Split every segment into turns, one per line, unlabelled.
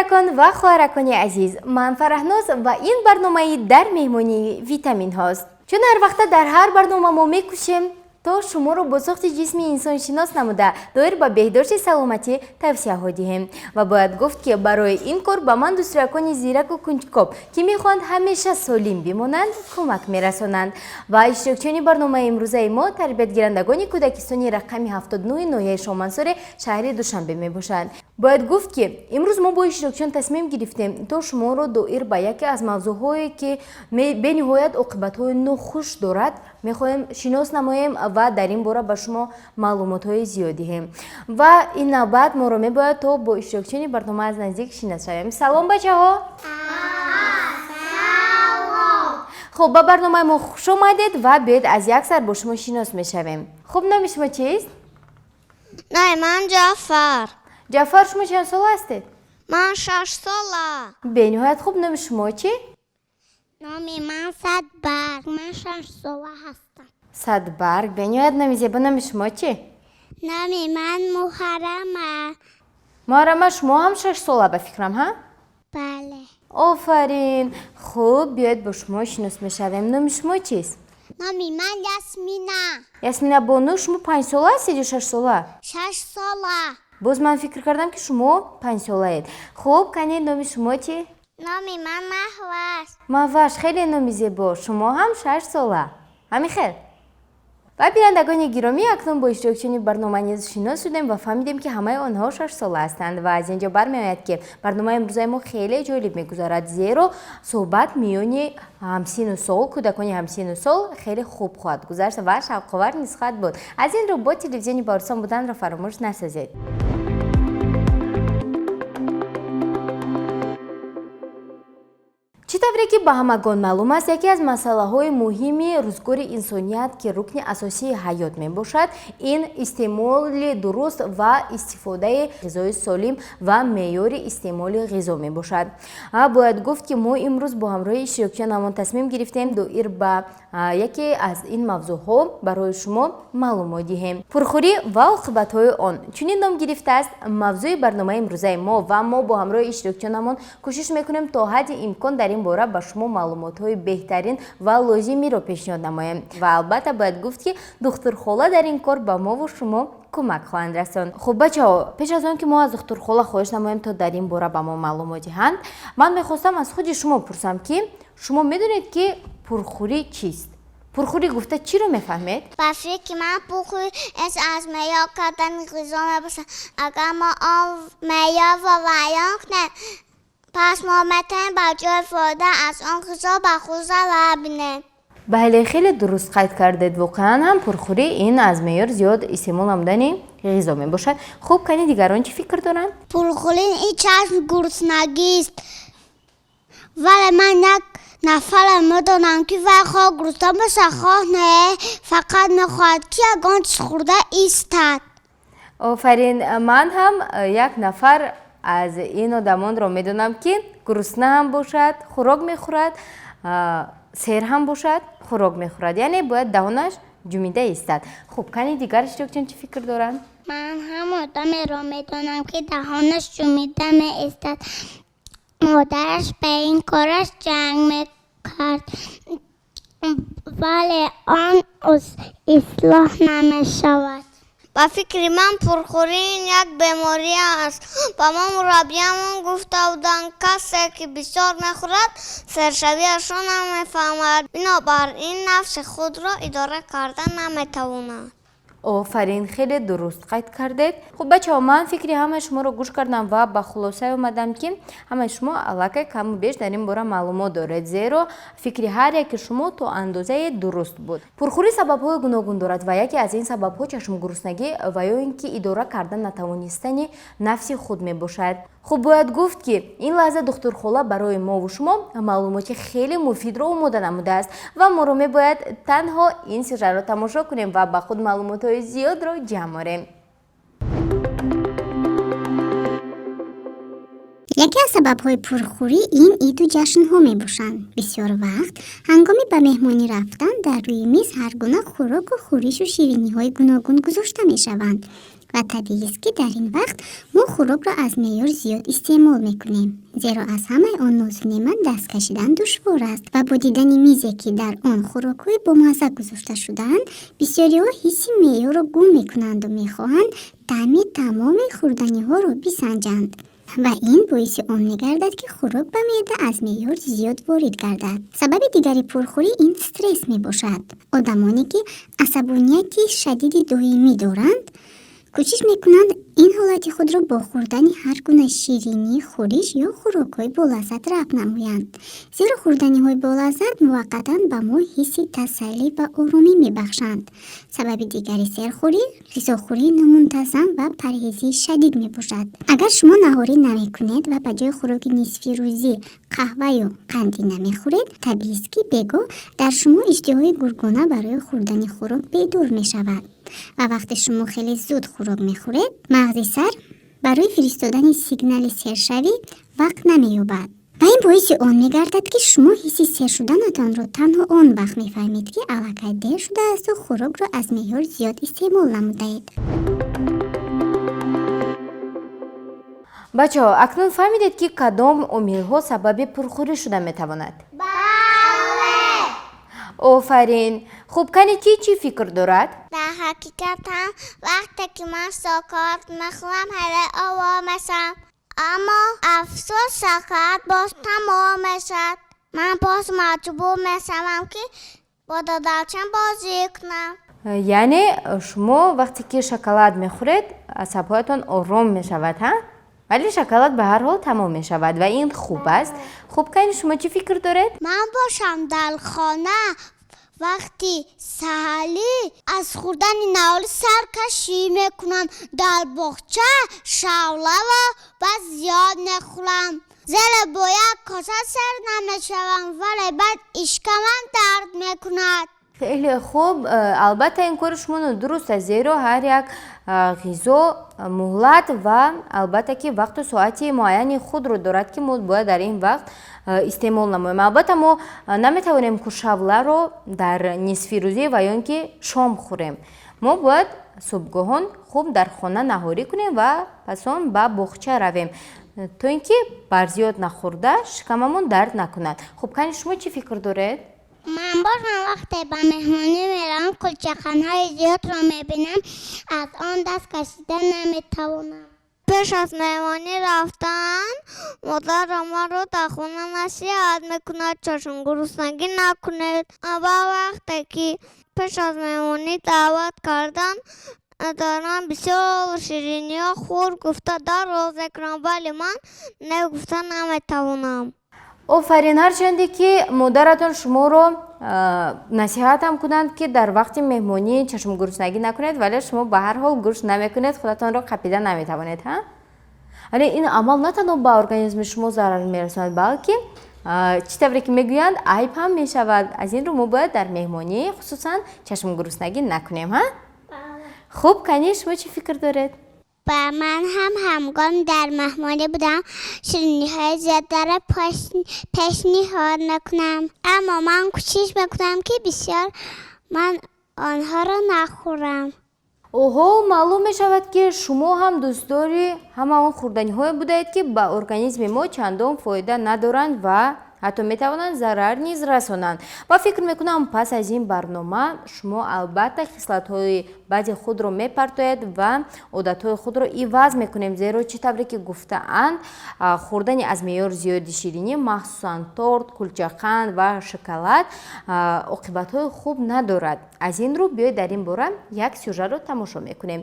برادرکان و خواهرکان عزیز، من فرهناز و این برنامه در مهمانی ویتامین هاست. چون هر وقت در هر برنامه ما میکوشیم تا شما رو با ساخت جسم انسان شناس نموده دایر به بهداشت سلامتی توصیه ها دهیم و باید گفت که برای این کار به من دوسترکان زیرک و کنجکاو که میخواند همیشه سالم بمانند کمک میرسانند و اشتراکچیان برنامه امروزه ما تربیت گیرندگان کودکستانی رقم 79 ناحیه شامنسور شهر دوشنبه میباشند. باید گفت که امروز ما با اشتراکچیان تصمیم گرفتیم تا شما رو دایر به یکی از موضوعهایی که به نهایت عاقبت‌های ناخوش دارد میخواهیم شناس نماییم و در این باره به شما معلومات های زیادی هم و این نوبت ما رو میباید تا با اشتراکچیان برنامه از نزدیک شناس شویم. سلام بچه ها. خب به برنامه ما خوش آمدید و بیاید از یک سر با شما شناس میشویم. خب نام شما چیست؟
نه من جعفر.
جعفر شما چند سال هستید؟
من 6 ساله.
به نهایت خوب. نام شما چی؟
نامی من صدبرگ. من 6 ساله هستم.
صدبرگ. به نهایت نام زیبا. نام شما چی؟
نامی من محرمه.
محرمه شما هم 6 ساله به فکرم ها؟
بله.
آفرین. خوب بیاید با شما شناس میشویم. نام شما چیست؟
نامی من یاسمینه.
یاسمینه بانو شما 5 ساله هستید یا 6 ساله؟
6 ساله.
باز من فکر کردم که شما 5 ساله اید. خوب کنید نام شما چی؟
نامی من محوش.
محوش. خیلی نام زیبا. شما هم 6 ساله. همین خیر. و بینندگان گرامی اکنون با اشتراکچیان برنامه نیز شناس شدیم و فهمیدیم که همه آنها 6 ساله هستند و از اینجا برمیآید که برنامه امروزه ما خیلی جالب میگذارد زیرا صحبت میان همسین و سال کودکان همسین و سال خیلی خوب خواهد گذشت و شوق‌آور نیز خواهد بود. از این رو با تلویزیونی بارسان بودن را فراموش نسازید. چطوری که به همگان معلوم است یکی از مسئله های مهمی روزگار انسانیت که رکن اساسی حیات می باشد این استعمال درست و استفاده غذای سالم و معیار استعمال غذا می باشد. باید گفت که ما امروز با همراه اشتراکچیان تصمیم گرفتیم دایر به یکی از این موضوع ها برای شما معلومات دهیم. پرخوری و عاقبت های آن چنین نام گرفته است موضوع برنامه امروزه ما و ما با همراه اشتراکچیان کوشش میکنیم تا حد امکان در این باره به شما معلومات های بهترین و لازمی را پیشنهاد نماییم و البته باید گفت که دکتر خاله در این کار به ما و شما کمک خواهند رساند. خب بچه‌ها پیش از آن که ما از دکتر خاله خواهش نماییم تا در این باره به ما معلومات دهند من میخواستم از خود شما پرسم که شما میدونید که پرخوری چیست؟ پرخوری گفته چی رو میفهمید؟
با فکر من پرخوری از معیار کردن غذا میباشد. اگر ما آن معیار و بیان کنیم پس ما میتونیم با جای استفاده از آن غذا به خود ضرر ببینیم.
بله خیلی درست قید کردید. واقعا هم پرخوری این از معیار زیاد استعمال نمودن غذا می باشد. خوب کنید دیگران چی فکر دارن؟
پرخوری این چشم گرسنگی است. ولی من یک نفر میدونم که وقتا گرسنه بشه خواه نه فقط میخواهد که یگان چیز خورده ایستد.
آفرین. من هم یک نفر از این آدمان را میدونم که گرسنه هم باشد خوراک میخورد، سیر هم باشد خوراک میخورد، یعنی باید دهانش جمیده ایستد. خوب کنید دیگر اشتراکچیان چی فکر دارن؟
من هم آدمی را میدونم که دهانش جمیده میایستد. مادرش به این کارش جنگ میکرد ولی آن اصلاح نمیشود. با فکر من پرخوری یک بیماری است. با ما مربیمون گفته بودن کسی که بسیار میخورد سرشویش را نمیفهمد، بنابراین نفس خود را اداره کردن نمیتواند.
آفرین خیلی درست قید کردید. خب بچه ها من فکری همه شما رو گوش کردم و به خلاصه اومدم که همه شما علاقه کم و بیش در این باره معلومات دارید زیرا فکری هر یک شما تا اندازه درست بود. پرخوری سبب های گوناگون دارد و یکی از این سبب ها چشم گرسنگی و یا اینکه اداره کردن نتوانستن نفس خود می باشد. خب باید گفت که این لحظه دکتر خاله برای ما و شما معلومات خیلی مفید را آماده نموده است و ما رو میباید تنها این سریال را تماشا کنیم و به خود معلومات های زیاد را جمع آوریم.
یکی از سبب‌های پرخوری این عید و جشن‌ها می‌باشند. بسیار وقت هنگامی به مهمانی رفتن در روی میز هر گونه خوراک و خورش و شیرینی‌های گوناگون گذاشته می‌شوند. ва табиист ки дар ин вақт мо хӯрокро аз меъёр зиёд истеъмол мекунем, зеро аз ҳамаи он нозу неъмат даст кашидан душвор аст ва бо дидани мизе ки дар он хӯрокҳои бомазза гузошта шудаанд, бисёриҳо ҳисси меъёрро гум мекунанду мехоҳанд таъми тамоми хӯрданиҳоро бисанҷанд ва ин боиси он мегардад ки хӯрок ба меъда аз меъёр зиёд ворид гардад. Сабаби дигари пурхӯрӣ ин стресс мебошад. Одамоне ки асабонияти шадиди доимӣ доранд, кӯшиш мекунанд ин ҳолати худро бо хӯрдани ҳар гуна ширинӣ, хӯриш ё хӯрокҳои болаззат рафт намоянд. Зеро хӯрданиҳои болаззат муваққатан ба мо ҳисси тасаллӣ ва оромӣ мебахшанд. Сабаби дигари серхӯрӣ, ғизохӯрии номунтазам ва парҳезии шадид мебошад. Агар шумо наҳорӣ намекунед ва ба ҷои хӯроки нисфи рӯзӣ қаҳва ё қанди намехӯред, табиист ки бегоҳ дар шумо иштиҳои гургона барои хӯрдани хӯрок бедор мешавад. ва вақте шумо хеле зуд хӯрок мехӯред, мағзи сар барои фиристодани сигнали сершавӣ вақт намеёбад. ва ин боиси он мегардад ки шумо ҳисси сер шуданатонро танҳо он вақт мефаҳмед ки аллакай дер шудаасту хӯрокро аз меъёр зиёд истеъмол намудаед.
бачаҳо, акнун фаҳмидед ки кадом омилҳо сабаби пурхӯрӣ шуда метавонад? офарин. хуб, кани ки чӣ фикр дорад?
дар ҳақиқат ҳам вақте ки ман шоколад мехӯрам ҳеле овор мешавам, аммо афсӯс шоколад боз тамом мешавад. ман боз маҷбур мешавам ки бо додачам бозӣ кунам.
яъне шумо вақте ки шоколад мехӯред, асабҳоятон ором мешавад, ҳа? вале шоколад ба ҳар ҳол тамом мешавад ва ин хуб аст. хуб, кани шумо чӣ фикр доред?
ман бошам дар хона вақти саҳалӣ аз хӯрдани наҳори саркашӣ мекунам, дар боғча шавлава ва зиёд мехӯрам, зеро бо як коса сер намешавам, вале баъд ишкамам дард мекунад.
хеле хуб, албатта ин кори шумо нодуруст аст, зеро ҳар як ғизо муҳлат ва албатта ки вақту соати муайяни худро дорад ки мо бояд дар ин вақт истеъмол намоем. албатта мо наметавонем кушавларо дар нисфи рӯзӣ ва ё ин ки шом хӯрем. мо бояд субҳгоҳон хуб дар хона наҳорӣ кунем ва пас он ба боғча равем, то ин ки барзиёд нахӯрда шикамамон дард накунад. хуб, кани шумо чӣ фикр доред?
ман бошам вақте ба меҳмонӣ меравам, кулчақанҳои зиёдро мебинам, аз он даст кашида наметавонам. пеш аз меҳмонӣ рафтан модарам маро дар хона насиҳат мекунад, чашм гуруснагӣ накунед. ва вақте ки пеш аз меҳмонӣ даъват кардан дарам бисёр шириниҳо хӯр гуфта дароз мекунам, вале ман негуфта наметавонам.
офарин, ҳарчанде ки модаратон шуморо насиҳатам кунанд ки дар вақти меҳмонӣ чашм гуруснагӣ накунед, вале шумо ба ҳар ҳол гӯшт намекунед, худатонро қапида наметавонед, ҳа? вале ин амал на танҳо ба организми шумо зарар мерасонад, балки чӣ тавре ки мегӯянд айб ҳам мешавад. аз ин рӯ мо бояд дар меҳмонӣ хусусан чашм гуруснагӣ накунем, ҳа? хуб, кани шумо чӣ фикр доред?
ба ман ҳам ҳангоми дар меҳмонӣ будам шириниҳои зиёддаро пешниҳод мекунам, аммо ман кӯшиш мекунам ки бисёр ман онҳоро нахӯрам.
оҳо, маълум мешавад ки шумо ҳам дӯстдори ҳама он хӯрданиҳое будаед ки ба организми мо чандон фоида надоранд ва ҳатто метавонанд зарар низ расонанд. ва фикр мекунам пас аз ин барнома шумо албатта хислатҳои баъзи худро мепартоед ва одатҳои худро иваз мекунем, зеро чӣ тавре ки гуфтаанд хӯрдани аз меъёр зиёди ширинӣ, махсусан торт, кулчақанд ва шоколад оқибатҳои хуб надорад. аз ин рӯ биёед дар ин бора як сюжетро тамошо мекунем.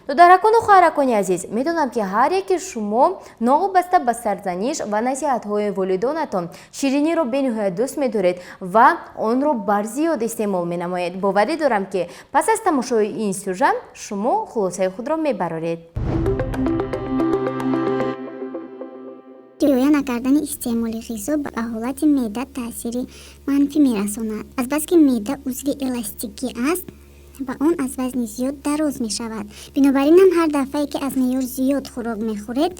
додаракону хоҳаракони азиз, медонам ки ҳар яки шумо новобаста ба сарзаниш ва насиҳатҳои волидонатон шириниро бениҳоят дӯст медоред ва онро барзиёд истеъмол менамоед. боварӣ дорам ки пас аз тамошои ин сюжет шумо хулосаи худро мебароред.
риоя накардани истеъмоли ғизо ба ҳолати меъда таъсири манфӣ мерасонад. азбаски меъда узви эластикӣ аст ва он аз вазни зиёд дароз мешавад. бинобар ин ҳам ҳар дафъае ки аз меъёр зиёд хӯрок мехӯред,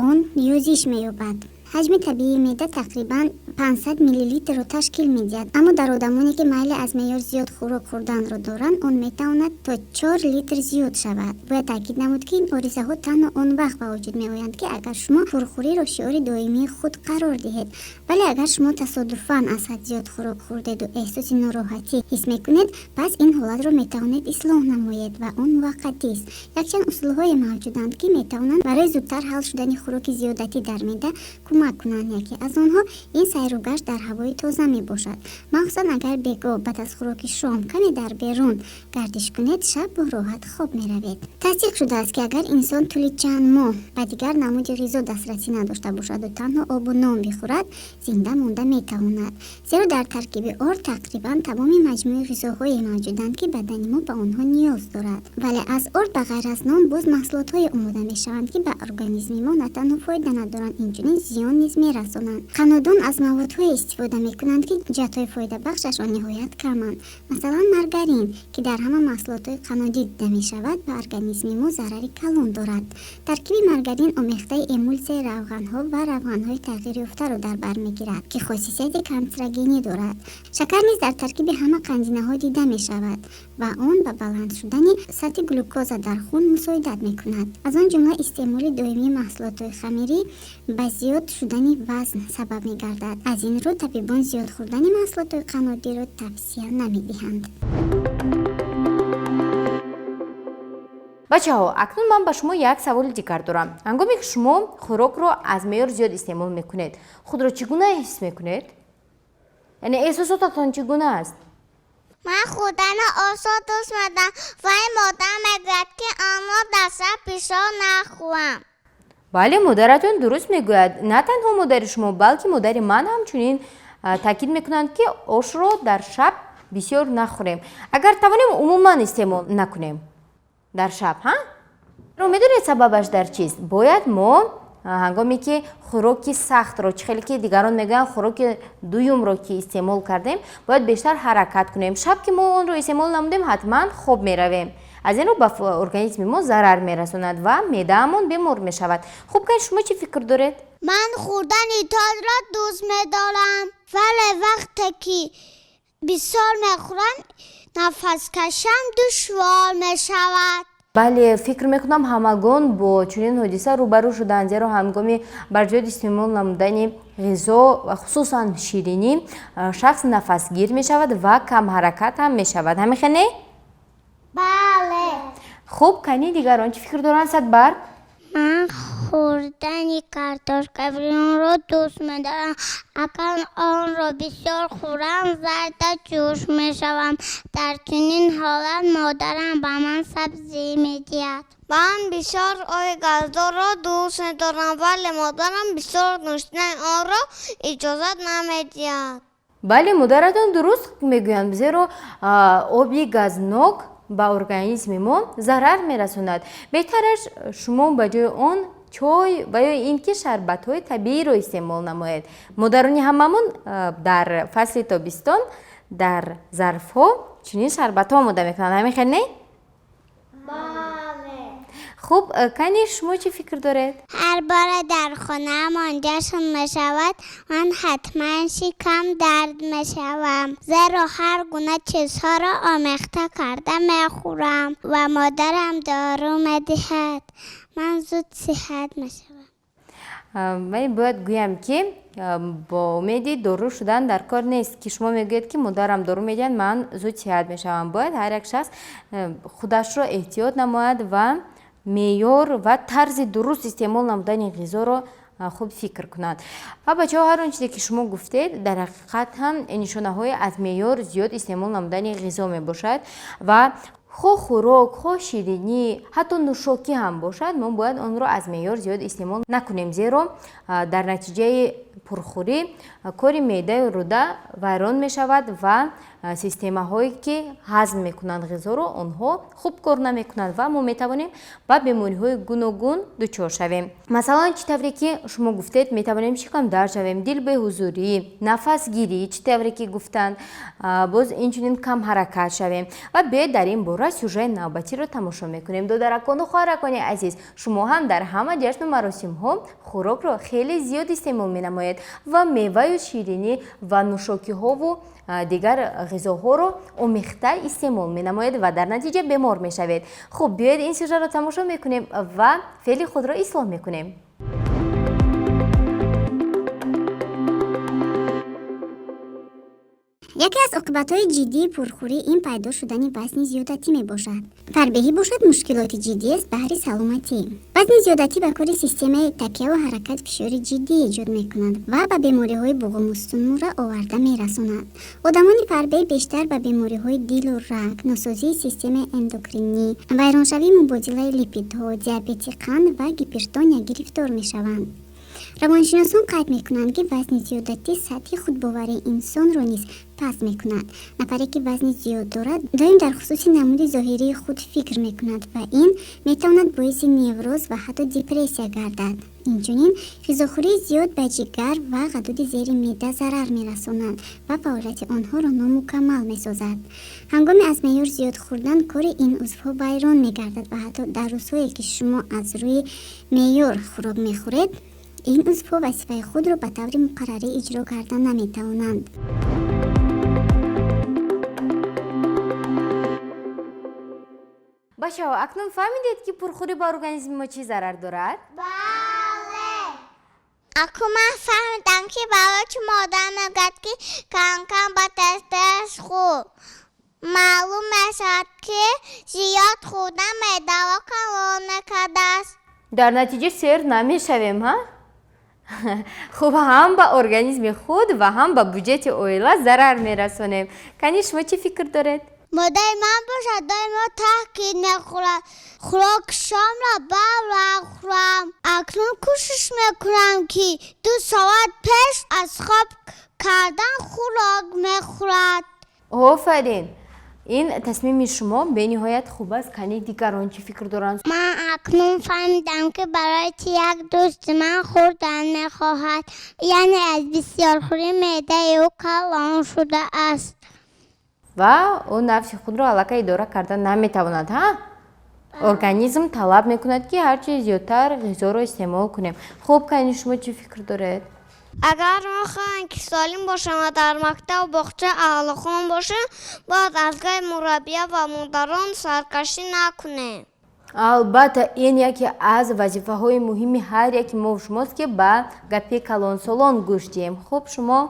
он ёзиш меёбад. ҳаҷми табиии меъда тақрибан 500 миллилитрро ташкил медиҳад, аммо дар одамоне ки майли аз меъёр зиёд хӯрок хӯрданро доранд, он метавонад то 4 литр зиёд шавад. бояд таъкид намуд ки ин оризаҳо танҳо он вақт ба вуҷуд меоянд ки агар шумо пурхӯриро шиори доимии худ қарор диҳед. вале агар шумо тасодуфан аз ҳад зиёд хӯрок хӯрдеду эҳсоси нороҳатӣ ҳис мекунед, пас ин ҳолатро метавонед ислоҳ намоед ва он муваққатист. якчанд усулҳое мавҷуданд ки метавонанд барои зудтар ҳал шудани хӯроки зиёдатӣ дар меъда кӯмак кунанд. яке аз онҳо ин сайру гашт дар ҳавои тоза мебошад. махсусан агар бегоҳ баъд аз хӯроки шом каме дар берун гардиш кунед, шаб бо роҳат хоб меравед. тасдиқ шудааст ки агар инсон тӯли чанд моҳ ба дигар намуди ғизо дастрасӣ надошта бошаду танҳо обу ном бихӯрад, зинда монда метавонад. зеро дар таркиби ор тақрибан тамоми маҷмӯи ғизоҳое мавҷуданд ки бадани мо ба онҳо ниёз дорад. вале аз ор ба ғайр аз ном боз маҳсулотҳое омода мешаванд ки ба организми мо на танҳо фоида надоранд, инчунин зиён низ мерасонанд. қаннодон аз маводҳое истифода мекунанд ки ҷиҳатҳои фоидабахшашон ниҳоят каманд. масалан маргарин ки дар ҳама маҳсулотҳои қаннодӣ дида мешавад, ба организми мо зарари калон дорад. таркиби маргарин омехтаи эмулсияи равғанҳо ва равғанҳои тағйирёфтаро дар бар мегирад ки хосисияти канцерогенӣ дорад. шакар низ дар таркиби ҳама қандинаҳо дида мешавад ва он ба баланд шудани сатҳи глюкоза дар хун мусоидат мекунад. аз он ҷумла истеъмоли доимии маҳсулотҳои хамирӣ ба зиёд шудани вазн сабаб мегардад. аз ин рӯ табибон зиёд хӯрдани маҳсулотҳои қаннодиро тавсия намедиҳанд.
бачаҳо, акнун ман ба шумо як саволи дигар дорам. ҳангоме ки шумо хӯрокро аз меъёр зиёд истеъмол мекунед, худро чӣ гуна ҳис мекунед? яъне эҳсосотатон чӣ гуна аст?
ман худани осо дӯст медорам ва ин модам мегӯяд ки аммо дар шаб пишор нахӯрам.
бале, модаратон дуруст мегӯяд. на танҳо модари шумо, балки модари ман ҳам чунин таъкид мекунанд ки ошро дар шаб бисёр нахӯрем. агар тавонем умуман истеъмол накунем дар шаб, медонед сабабаш дар чист? бояд мо ҳангоме ки хӯроки сахтро, či хеле ки дигарон мегӯянд хӯроки дуюмро ки истеъмол кардем, бояд бештар ҳаракат кунем. шаб ки мо онро истеъмол намудем, ҳатман хоб меравем. аз ин рӯ ба организми мо зарар мерасонад ва меъдаамон бемор мешавад. хуб, кай шумо чӣ фикр доред?
ман хӯрдани тозро дӯст медорам, вале вақте ки бисёр мехӯрам, нафаскашам душвор мешавад.
бале, фикр мекунам ҳамагон бо чунин ҳодиса рӯбарӯ шуданд, зеро ҳангоми барҷои истеъмол намудани ғизо ва хусусан ширинӣ шахс нафасгир мешавад ва камҳаракат ҳам мешавад. ҳамин не?
бале.
хуб, кани дигарон чӣ фикр доранд? Садбарг?
ман хӯрдани картошка фиринро дӯст медорам. агар онро бисёр хӯрам, зарда ҷӯш мешавам. дар чунин ҳолат модарам ба ман сабзӣ медиҳад. ман бисёр ои газдорро дӯст медорам, вале модарам бисёр нӯшидани онро иҷозат намедиҳад.
бале, модаратон дуруст мегӯянд, зеро оби газнок ба организми мо зарар мерасонад. беҳтараш шумо ба ҷои он чой ва ё ин ки шарбатҳои табииро истеъмол намоед. модарони ҳамамон дар фасли тобистон дар зарфҳо чунин шарбатҳо омода мекунанд. ҳамин хел не?
бале.
хуб, кани шумо чӣ фикр доред?
ҳар бора дар хонаамон ҷашн мешавад, ман ҳатман шикам дард мешавам, зеро ҳар гуна чизҳоро омехта карда мехӯрам ва модарам дору медиҳад. ман зуд сиҳат мешавам.
ман бояд гӯям ки бо умеди дору шудан дар кор нест, ки шумо мегӯед ки модарам дору медиҳад, ман зуд сиҳат мешавам. бояд ҳар як шахс худашро эҳтиёт намояд ва меъёр ва тарзи дуруст истеъмол намудани ғизоро хуб фикр кунад. ва бачаҳо, ҳар он чизе ки шумо гуфтед дар ҳақиқат ҳам нишонаҳои аз меъёр зиёд истеъмол намудани ғизо мебошад ва хоҳ хӯрок, хоҳ ширинӣ, ҳатто нӯшокӣ ҳам бошад, мо бояд онро аз меъёр зиёд истеъмол накунем, зеро дар натиҷаи пурхӯрӣ кори меъдаи рӯда вайрон мешавад ва системаҳое ки ҳазм мекунанд ғизоро онҳо хуб кор намекунанд ва мо метавонем ба бемориҳои гуногун дучор шавем. Масалан, чӣ тавре ки шумо гуфтед, метавонем шикамдар шавем, дилбеҳузурӣ, нафасгирӣ, чӣ тавре ки гуфтанд, боз инчунин камҳаракат шавем. Ва биёед дар ин бора сюжеи навбатиро тамошо мекунем. Додаракону хоҳаракони азиз, шумо ҳам дар ҳама ҷашну маросимҳо хӯрокро хеле зиёд истеъмол менамоед ва меваю ширинӣ ва нӯшокиҳову дигар ғизоҳоро омехта истеъмол менамоед ва дар натиҷа бемор мешавед. хуб, биёед ин сюжетро тамошо мекунем ва феъли худро ислоҳ мекунем.
яке аз оқибатҳои ҷиддии пурхӯрӣ ин пайдо шудани вазни зиёдатӣ мебошад. Фарбеҳӣ бошад мушкилоти ҷиддӣ аст баҳри саломатӣ. Вазни зиёдатӣ ба кори системаи такяву ҳаракат фишори ҷиддӣ эҷод мекунад ва ба бемориҳои буғумустунура оварда мерасонад. Одамони фарбеҳ бештар ба бемориҳои дилу раг, носозии системаи эндокринӣ, вайроншавии мубодилаи липидҳо, диабети қанд ва гипертония гирифтор мешаванд. равоншиносон қайд мекунанд ки вазни зиёдатӣ сатҳи худбоварии инсонро низ паст мекунад. нафаре ки вазни зиёд дорад доим дар хусуси намуди зоҳирии худ фикр мекунад ва ин метавонад боиси невроз ва ҳатто депрессия гардад. инчунин ғизохӯрии зиёд ба ҷигар ва ғадуди зери меъда зарар мерасонад ва фаъолияти онҳоро номукаммал месозад. ҳангоми аз меъёр зиёд хӯрдан кори ин узвҳо вайрон мегардад ва ҳатто дар рӯзҳое ки шумо аз рӯи меъёр хӯрок мехӯред, ин узвҳо вазифаи худро ба таври муқаррарӣ иҷро кардан наметавонанд.
бачаҳо, акнун фаҳмидед ки пурхӯрӣ ба организми мо чӣ зарар дорад?
бале. акнун ман фаҳмидам ки барои чума одам мегӯяд ки кам ба тест хӯр. маълум мешавад ки зиёд хӯрдан меъдаро калон мекардааст.
дар натиҷа сер намешавем, ҳа? хуб, ҳам ба организми худ ва ҳам ба бюҷети оила зарар мерасонем. кани шумо чӣ фикр доред?
модари ман бошад доимо таъкид мекунад хӯрок шомро баврак хӯрам. акнун кӯшиш мекунам ки 2 соат пеш аз хоб кардан хӯрок мехӯрад.
офарин, ин тасмими шумо бениҳоят хуб аст. кани дигарон чӣ фикр доранд?
ман акнун фаҳмидам ки барои ки як дӯсти ман хӯрдан мехоҳад, яъне аз бисёрхӯрӣ меъдаи ӯ калон шудааст
ва ӯ нафси худро аллакай идора кардан наметавонад, ҳа? организм талаб мекунад ки ҳарчи зиёдтар ғизоро истеъмол кунем. хуб, кани шумо чӣ фикр доред?
агар мо хоҳем ки солим бошем ва дар мактабу боғча аҳлихон бошем, бояд аз гапи мураббия ва модарон саркашӣ накунем.
албатта, ин яке аз вазифаҳои муҳими ҳар яки мо шумост ки ба гапи калонсолон гӯш диҳем. хуб, шумо?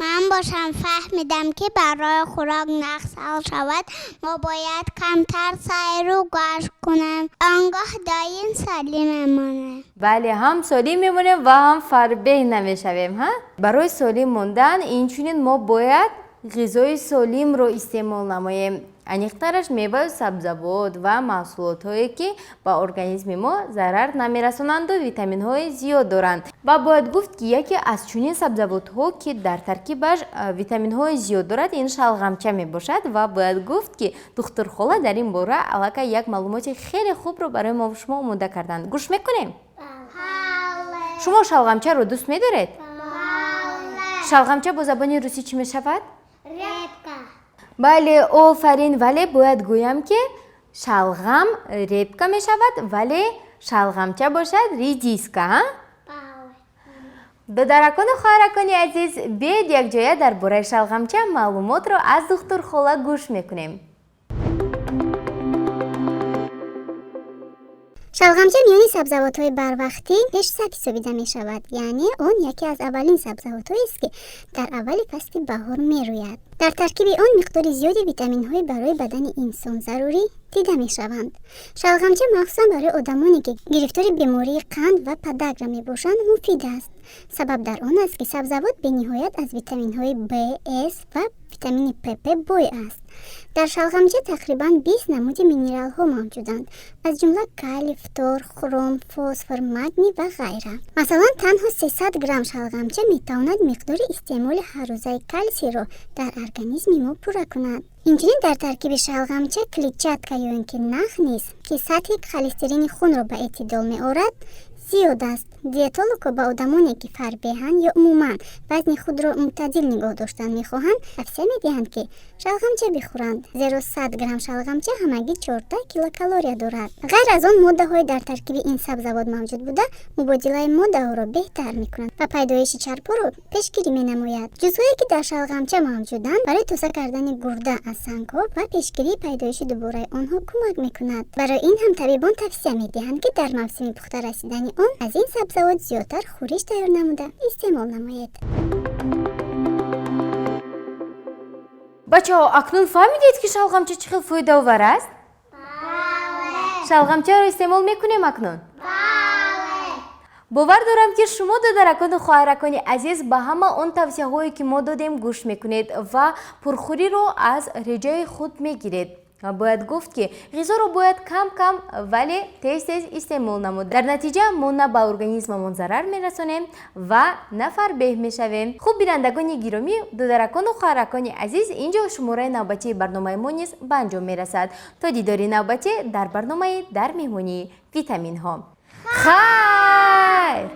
ман бошам фаҳмидам ки барои хӯрок нақсал шавад, мо бояд камтар сайру гашт кунем, он гоҳ доим солим мемонем.
бале, ҳам солим мемонем ва ҳам фарбеҳ намешавем, ҳа? барои солим мондан инчунин мо бояд ғизои солимро истеъмол намоем. аниқтараш меваю сабзавот ва маҳсулотҳое ки ба организми мо зарар намерасонанду витаминҳои зиёд доранд. ва бояд гуфт ки яке аз чунин сабзавотҳо ки дар таркибаш витаминҳои зиёд дорад, ин шалғамча мебошад ва бояд гуфт ки духтурхола дар ин бора аллакай як маълумоти хеле хубро барои мо шумо омода карданд. гӯш мекунем? шумо шалғамчаро дӯст медоред? шалғамча бо забони русӣ чӣ мешавад?
репка.
бале, офарин, вале бояд гӯям ки шалғам репка мешавад, вале шалғамча бошад редиска, ҳа? додаракону хоҳаракони азиз, биёед якҷоя дар бораи шалғамча маълумотро аз духтурхола гӯш мекунем.
шалғамча миёни сабзавотҳои барвақтӣ пешсад ҳисобида мешавад, яъне он яке аз аввалин сабзавотҳоест ки дар аввали фасли баҳор мерӯяд. дар таркиби он миқдори зиёди витаминҳои барои бадани инсон зарурӣ дида мешаванд. Шалғамча махсусан барои одамоне ки гирифтори бемории қанд ва подагра мебошанд муфид аст. Сабаб дар он аст ки сабзавот бениҳоят аз витаминҳои B, S ва витамини pp бой аст. дар шалғамча тақрибан 20 намуди минералҳо мавҷуданд, аз ҷумла калий, фтор, хром, фосфор, магний ва ғайра. Масалан, танҳо 300 грамм шалғамча метавонад миқдори истеъмоли ҳаррӯзаи калсиро дар организми мо пурра кунад. Инчунин дар таркиби шалғамча клетчатка ё ин ки нах нест, ки сатҳи холестерини хунро ба эътидол меорад, зиёд аст. Диетологҳо ба одамоне ки фарбеҳанд ё умуман вазни худро мӯътадил нигоҳ доштан мехоҳанд, тавсия медиҳанд ки шалғамча бихӯранд, зеро 100 грамм шалғамча ҳамагӣ 14 килокалория дорад. ғайр аз он моддаҳои дар таркиби ин сабзавот мавҷуд буда мубодилаи моддаҳоро беҳтар мекунанд ва пайдоиши чарбҳоро пешгирӣ менамояд. ҷузъҳое ки дар шалғамча мавҷуданд барои тоза кардани гурда аз сангҳо ва пешгирии пайдоиши дубораи онҳо кӯмак мекунад. барои ин ҳам табибон тавсия медиҳанд ки дар мавсими пухта расидани он аз ин сабзавот зиёдтар хӯриш тайёр намуда истеъмол намоед.
бачаҳо, акнун фаҳмидед ки шалғамча чӣ хел фоидаовар аст? шалғамчаро истеъмол мекунем акнун? бовар дорам ки шумо додаракону хоҳаракони азиз ба ҳама он тавсияҳое ки мо додем гӯш мекунед ва пурхӯриро аз реҷаи худ мегиред. бояд гуфт ки ғизоро бояд кам-кам вале тез-тез истеъмол намуд. дар натиҷа мо на ба организмамон зарар мерасонем ва на фарбеҳ мешавем. хуб бинандагони гиромӣ, додаракону хоҳаракони азиз, инҷо шумораи навбатии барномаи мо низ ба анҷом мерасад. то дидори навбатӣ дар барномаи дар меҳмонии витаминҳо. хайр!